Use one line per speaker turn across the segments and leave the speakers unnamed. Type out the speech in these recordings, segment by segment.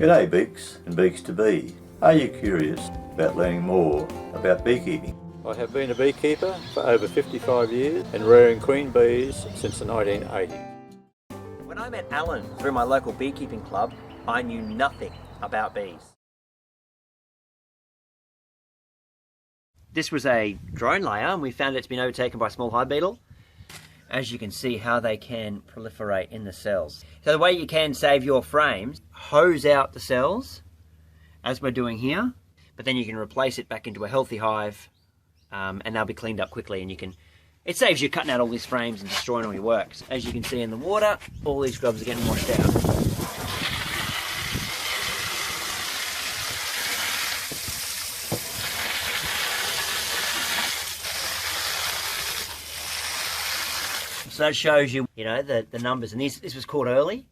G'day Beeks and Beeks to be. Are you curious about learning more about beekeeping? I have been a beekeeper for over 55 years and rearing queen bees since the 1980s.
When I met Alan through my local beekeeping club, I knew nothing about bees. This was a drone layer and we found it's been overtaken by a small hive beetle. As you can see how they can proliferate in the cells. So the way you can save your frames, hose out the cells, as we're doing here, but then you can replace it back into a healthy hive and they'll be cleaned up quickly, and it saves you cutting out all these frames and destroying all your works. As you can see in the water, all these grubs are getting washed out. So that shows you, the numbers, and this was caught early.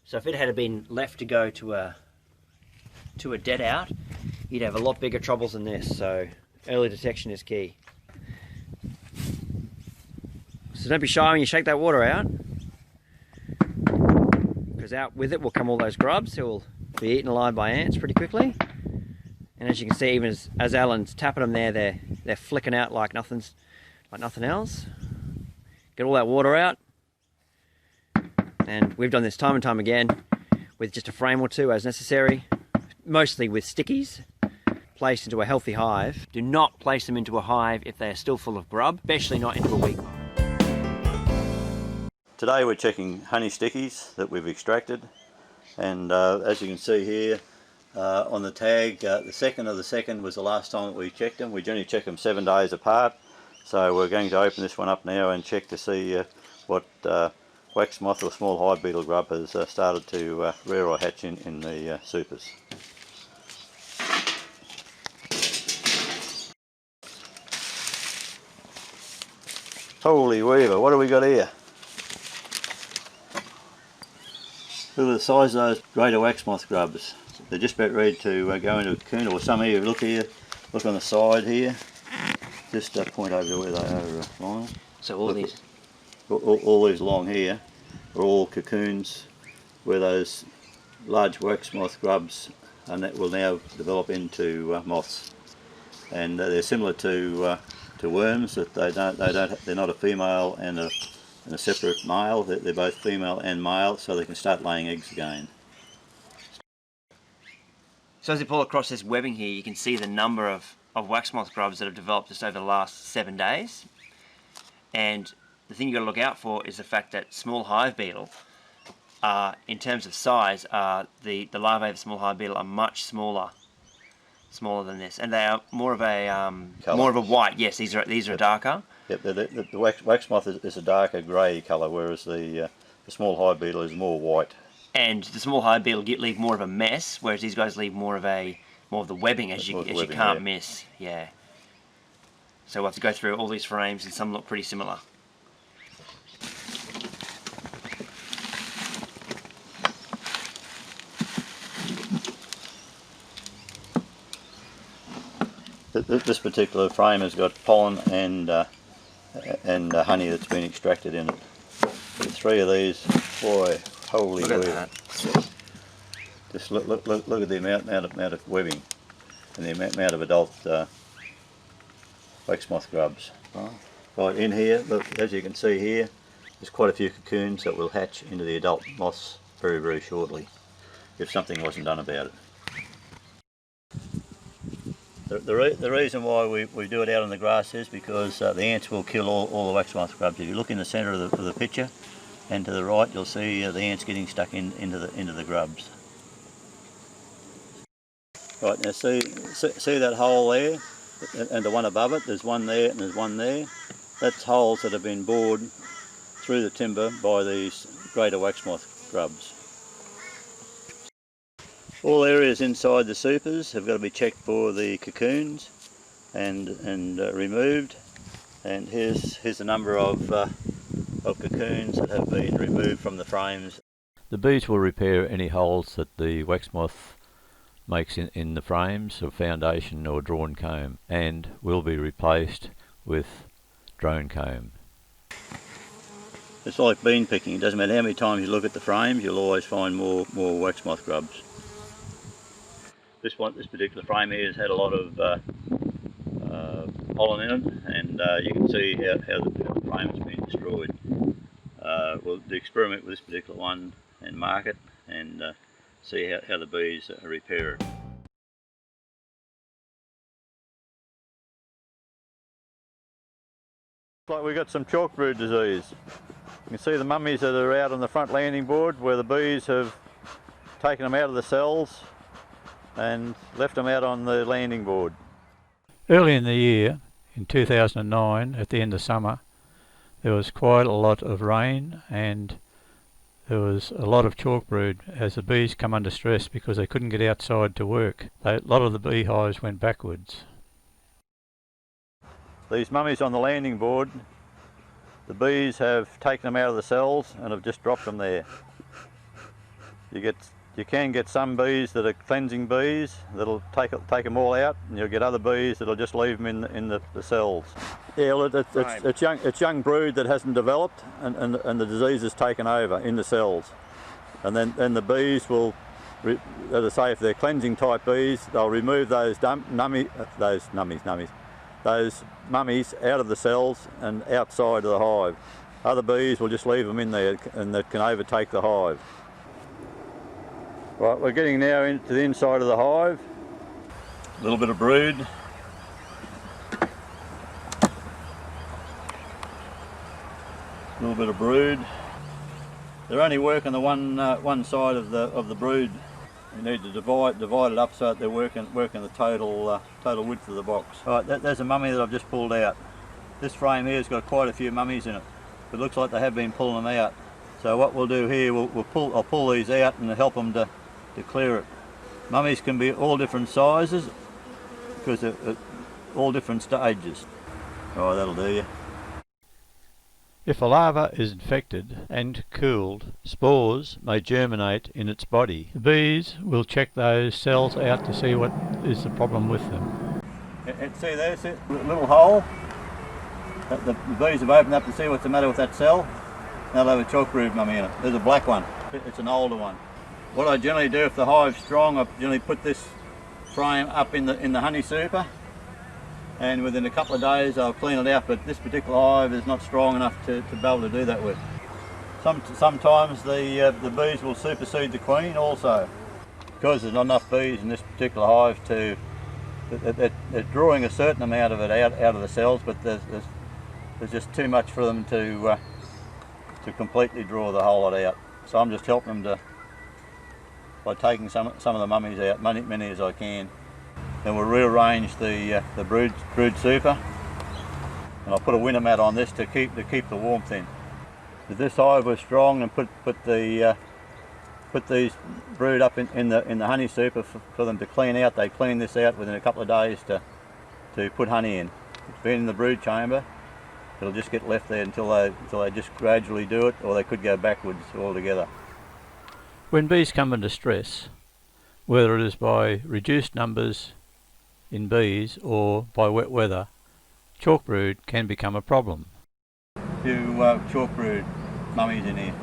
So if it had been left to go to a dead out, you'd have a lot bigger troubles than this. So early detection is key. So don't be shy when you shake that water out, because out with it will come all those grubs who will be eaten alive by ants pretty quickly. And as you can see, even as Alan's tapping them there, they're flicking out like nothing else. Get all that water out, and we've done this time and time again with just a frame or two as necessary, mostly with stickies placed into a healthy hive. Do not place them into a hive if they are still full of grub, especially not into a weak one.
Today we're checking honey stickies that we've extracted, and as you can see here on the tag, the 2nd of the 2nd was the last time that we checked them. We generally check them 7 days apart. So we're going to open this one up now and check to see what waxmoth or small hive beetle grub has started to rear or hatch in the supers. Holy weaver, what have we got here? Look at the size of those greater waxmoth grubs. They're just about ready to go into a cocoon, or some here, look on the side here. Just point over to where they are, Lionel.
So all these?
All these along here are all cocoons where those large waxmoth grubs will now develop into moths. And they're similar to worms, that they're not a female and a separate male. They're both female and male, so they can start laying eggs again.
So as you pull across this webbing here, you can see the number of waxmoth grubs that have developed just over the last 7 days. And the thing you've got to look out for is the fact that small hive beetle, in terms of size, the larvae of the small hive beetle are much smaller than this, and they are more of a white. Yes, these are darker.
Yep, the waxmoth is a darker grey colour, whereas the small hive beetle is more white.
And the small hive beetle leave more of a mess, whereas these guys leave more of the webbing, as you can't miss. Yeah. So we'll have to go through all these frames, and some look pretty similar.
This particular frame has got pollen and honey that's been extracted in it. The 3 of these, boy, holy
look at that.
Just look at the amount of webbing and the amount of adult waxmoth grubs. Right in here, look, as you can see here, there's quite a few cocoons that will hatch into the adult moths very, very shortly, if something wasn't done about it. The reason why we do it out on the grass is because the ants will kill all the waxmoth grubs. If you look in the centre of the picture and to the right, you'll see the ants getting stuck into the grubs. Right, now see that hole there and the one above it? There's one there and there's one there. That's holes that have been bored through the timber by these greater waxmoth grubs. All areas inside the supers have got to be checked for the cocoons and removed. And here's the number of cocoons that have been removed from the frames. The bees will repair any holes that the waxmoth makes in the frames of foundation or drawn comb, and will be replaced with drone comb. It's like bean picking. It doesn't matter how many times you look at the frames, you'll always find more waxmoth grubs. This particular frame here has had a lot of pollen in it, and you can see how the frame has been destroyed. We'll experiment with this particular one and mark it and see how the bees repair it. Like we've got some chalk brood disease. You can see the mummies that are out on the front landing board where the bees have taken them out of the cells and left them out on the landing board.
Early in the year, in 2009, at the end of summer, there was quite a lot of rain and there was a lot of chalk brood as the bees come under stress because they couldn't get outside to work. A lot of the beehives went backwards.
These mummies on the landing board, the bees have taken them out of the cells and have just dropped them there. You can get some bees that are cleansing bees that'll take them all out, and you'll get other bees that'll just leave them in the cells. Yeah, well, it's young brood that hasn't developed, and the disease is taken over in the cells, and then the bees will, as I say, if they're cleansing type bees, they'll remove those mummies out of the cells and outside of the hive. Other bees will just leave them in there, and that can overtake the hive. Right, we're getting now into the inside of the hive. A little bit of brood. A little bit of brood. They're only working the one side of the brood. You need to divide it up so that they're working the total width of the box. Right, there's a mummy that I've just pulled out. This frame here has got quite a few mummies in it. It looks like they have been pulling them out. So what we'll do here, I'll pull these out and help them to clear it. Mummies can be all different sizes because they're at all different stages. Oh, that'll do you.
If a larva is infected and cooled, spores may germinate in its body. The bees will check those cells out to see what is the problem with them.
And see there's a little hole that the bees have opened up to see what's the matter with that cell. Now they have a chalk brood mummy in it. There's a black one. It's an older one. What I generally do if the hive's strong, I generally put this frame up in the honey super, and within a couple of days I'll clean it out, but this particular hive is not strong enough to be able to do that with. Sometimes the bees will supersede the queen also. Because there's not enough bees in this particular hive they're drawing a certain amount of it out of the cells, but there's just too much for them to completely draw the whole lot out. So I'm just helping them by taking some of the mummies out, many as I can. Then we'll rearrange the brood super, and I'll put a winter mat on this to keep the warmth in. If this hive was strong and put these brood up in the honey super for them to clean out, they clean this out within a couple of days to put honey in. It's been in the brood chamber, it'll just get left there until they just gradually do it, or they could go backwards altogether.
When bees come under stress, whether it is by reduced numbers in bees or by wet weather, chalk brood can become a problem.
A few chalk brood mummies in here.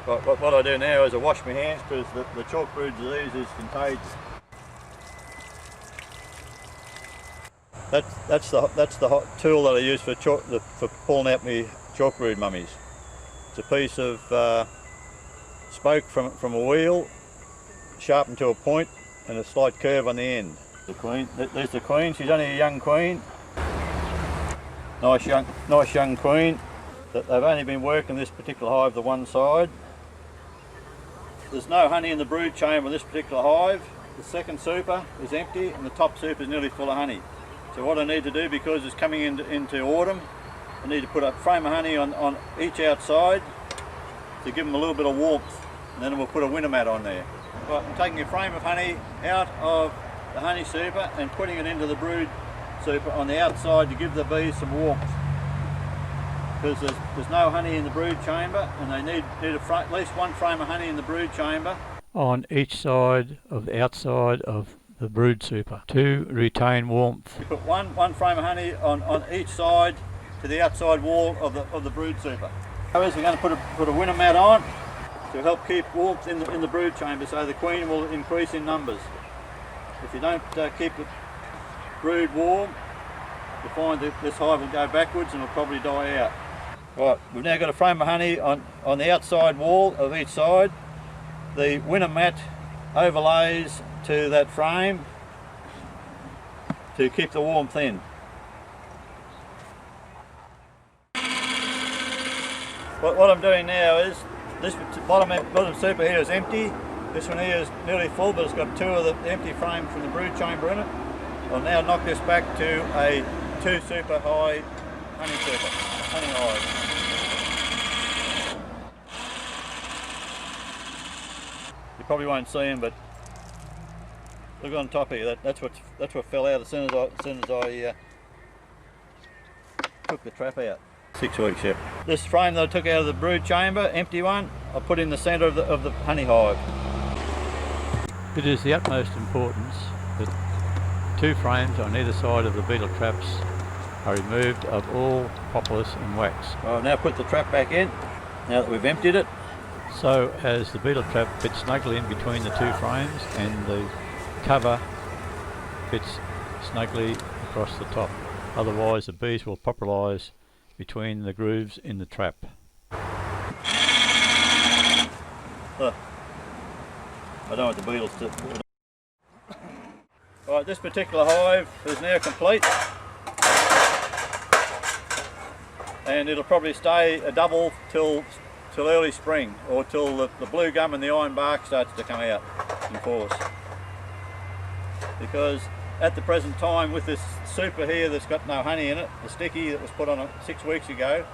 What I do now is I wash my hands because the chalk brood disease is contagious. That's the hot tool that I use for pulling out my chalk brood mummies. It's a piece of spoke from a wheel, sharpened to a point, and a slight curve on the end. The queen. There's the queen. She's only a young queen. Nice young queen. They've only been working this particular hive the one side. There's no honey in the brood chamber in this particular hive. The second super is empty and the top super is nearly full of honey. So what I need to do, because it's coming into autumn, I need to put a frame of honey on each outside to give them a little bit of warmth, and then we'll put a winter mat on there. Right, I'm taking a frame of honey out of the honey super and putting it into the brood super on the outside to give the bees some warmth. Because there's no honey in the brood chamber, and they need at least one frame of honey in the brood chamber.
On each side of the outside of the brood super to retain warmth.
You put one frame of honey on each side to the outside wall of the brood super. We're going to put a winter mat on to help keep warmth in the brood chamber, so the queen will increase in numbers. If you don't keep the brood warm, you'll find that this hive will go backwards and will probably die out. Right, we've now got a frame of honey on the outside wall of each side. The winter mat overlays to that frame to keep the warmth in. What I'm doing now is, this bottom super here is empty. This one here is nearly full, but it's got two of the empty frames from the brood chamber in it. I'll now knock this back to a 2 super high honey hive. You probably won't see them, but look on top here. That's what fell out as soon as I took the trap out. 6 weeks, yeah. This frame that I took out of the brood chamber, empty one, I put in the centre of the honey hive.
It is the utmost importance that 2 frames on either side of the beetle traps are removed of all propolis and wax.
I've now put the trap back in, now that we've emptied it.
So as the beetle trap fits snugly in between the 2 frames and the cover fits snugly across the top. Otherwise the bees will populise between the grooves in the trap.
Look, I don't want the beetles to... Right, this particular hive is now complete, and it'll probably stay a double till early spring, or till the blue gum and the iron bark starts to come out in force. Because at the present time, with this super here that's got no honey in it, the sticky that was put on 6 weeks ago,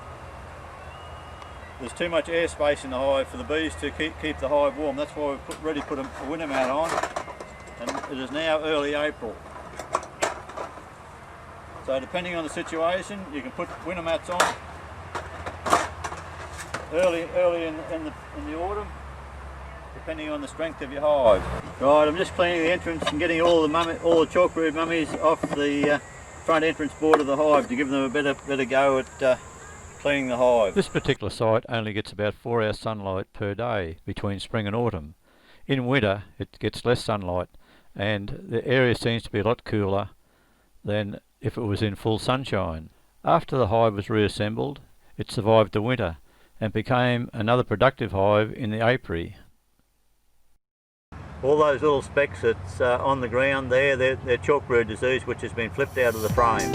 there's too much air space in the hive for the bees to keep the hive warm. That's why we've already put a winter mat on, and it is now early April. So depending on the situation, you can put winter mats on early in the autumn, depending on the strength of your hive. Right, I'm just cleaning the entrance and getting all the chalk brood mummies off the front entrance board of the hive to give them a better go at cleaning the hive.
This particular site only gets about 4 hours sunlight per day between spring and autumn. In winter it gets less sunlight, and the area seems to be a lot cooler than if it was in full sunshine. After the hive was reassembled, it survived the winter and became another productive hive in the apiary.
All those little specks that's on the ground there, they're chalk brood disease, which has been flipped out of the frame.